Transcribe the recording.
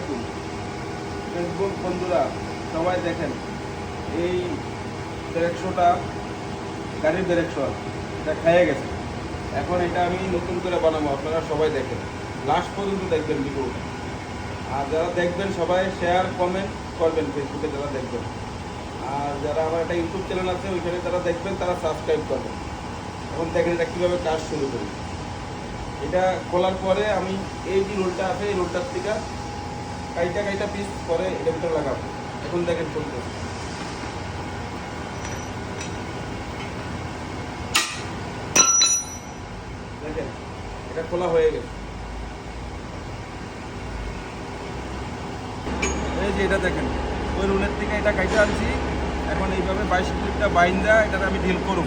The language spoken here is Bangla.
আলাইকুম ফেসবুক বন্ধুরা, সবাই দেখেন এই ব্রেকশোটা গাড়ির ব্রেকশো এটা খাইয়ে গেছে। এখন এটা আমি নতুন করে বানাবো, আপনারা সবাই দেখেন, লাস্ট পর্যন্ত দেখবেন ভিডিওটা। আর যারা দেখবেন সবাই শেয়ার কমেন্ট করবেন ফেসবুকে যারা দেখবেন, আর যারা আমার একটা ইউটিউব চ্যানেল আছে ওইখানে যারা দেখবেন তারা সাবস্ক্রাইব করবেন। এখন দেখেন এটা কীভাবে কাজ শুরু করি। এটা খোলার পরে আমি এই যে রোলটা আছে এই রোলটার থেকে কাইটা পিস করে এটা ভিতরে লাগাবো। এখন দেখেন খুলতে দেখেন এটা খোলা হয়ে গেছে। এই যে এটা দেখেন ওই রোলের থেকে এটা কাইটা আনছি। এখন এইভাবে 22 ক্লিপটা বাইন্দা এটাতে আমি ঢিল করব।